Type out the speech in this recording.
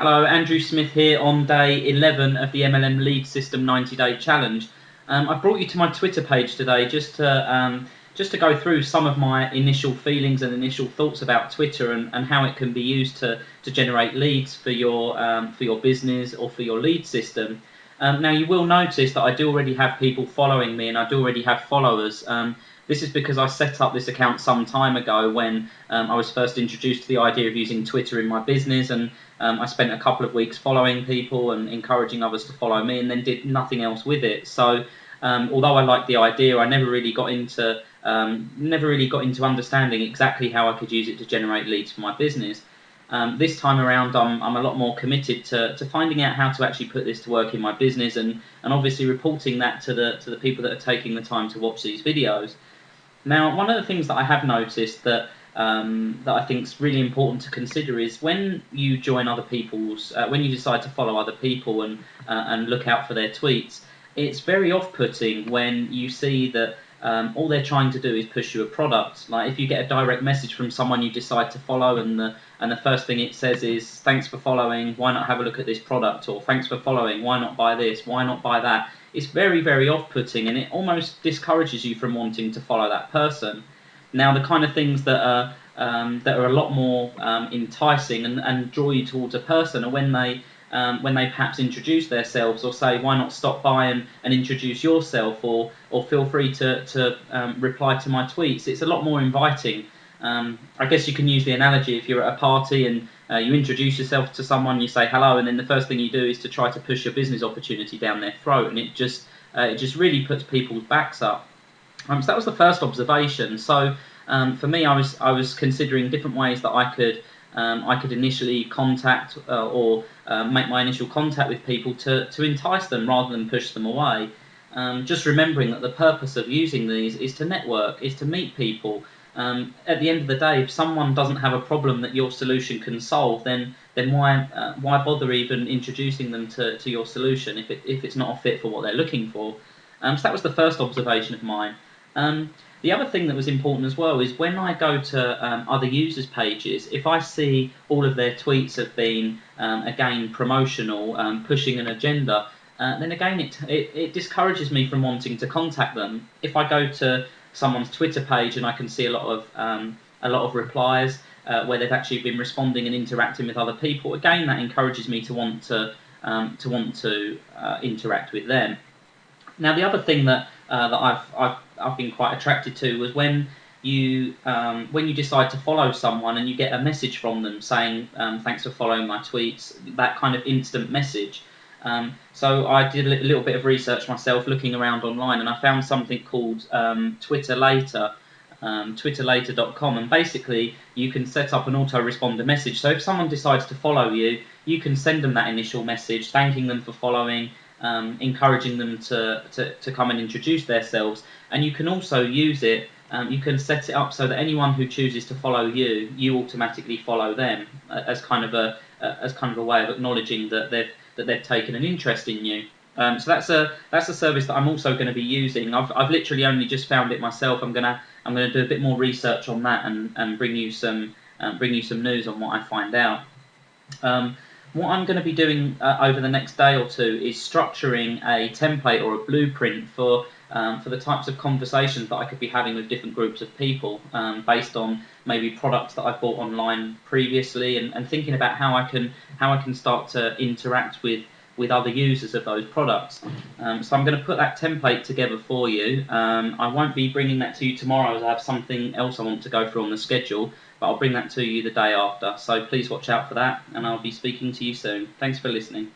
Hello, Andrew Smith here on day 11 of the MLM Lead System 90-day challenge. I brought you to my Twitter page today just to go through some of my initial feelings and initial thoughts about Twitter and how it can be used to generate leads for your business or for your lead system. Now you will notice that I do already have people following me and I do already have followers. This is because I set up this account some time ago when I was first introduced to the idea of using Twitter in my business, and I spent a couple of weeks following people and encouraging others to follow me, and then did nothing else with it. So although I liked the idea, I never really got into understanding exactly how I could use it to generate leads for my business. This time around, I'm a lot more committed to finding out how to actually put this to work in my business, and obviously reporting that to the people that are taking the time to watch these videos. Now, one of the things that I have noticed that I think is really important to consider is when you join other people's, when you decide to follow other people and look out for their tweets, it's very off-putting when you see that all they're trying to do is push you a product. Like if you get a direct message from someone you decide to follow, and the first thing it says is, "Thanks for following, why not have a look at this product?" or "Thanks for following, why not buy this, why not buy that?" It's very, very off-putting, and it almost discourages you from wanting to follow that person. Now, the kind of things that are a lot more enticing and draw you towards a person are when they perhaps introduce themselves, or say, "Why not stop by and introduce yourself," or "Feel free to reply to my tweets." It's a lot more inviting. I guess you can use the analogy if you're at a party and you introduce yourself to someone, you say hello, and then the first thing you do is to try to push your business opportunity down their throat, and it just really puts people's backs up. So that was the first observation. So for me, I was considering different ways that I could initially contact or make my initial contact with people to entice them rather than push them away. Just remembering that the purpose of using these is to network, is to meet people. At the end of the day, if someone doesn't have a problem that your solution can solve, then why bother even introducing them to your solution if it's not a fit for what they're looking for? So that was the first observation of mine. The other thing that was important as well is when I go to other users' pages, if I see all of their tweets have been, again, promotional, pushing an agenda, then again it discourages me from wanting to contact them. If I go to someone's Twitter page and I can see a lot of replies where they've actually been responding and interacting with other people, again that encourages me to want to interact with them. Now, the other thing that I've been quite attracted to was when you decide to follow someone and you get a message from them saying "Thanks for following my tweets," that kind of instant message. So I did a little bit of research myself, looking around online, and I found something called Twitter Later, twitterlater.com, and basically you can set up an autoresponder message. So if someone decides to follow you, you can send them that initial message thanking them for following, encouraging them to come and introduce themselves, and you can also use it. You can set it up so that anyone who chooses to follow you, you automatically follow them, as kind of a way of acknowledging that they've taken an interest in you. So that's a service that I'm also going to be using. I've literally only just found it myself. I'm gonna do a bit more research on that and bring you some news on what I find out. What I'm going to be doing over the next day or two is structuring a template or a blueprint for the types of conversations that I could be having with different groups of people, based on maybe products that I've bought online previously, and thinking about how I can start to interact with other users of those products. So I'm going to put that template together for you. I won't be bringing that to you tomorrow, as I have something else I want to go through on the schedule, but I'll bring that to you the day after. So please watch out for that, and I'll be speaking to you soon. Thanks for listening.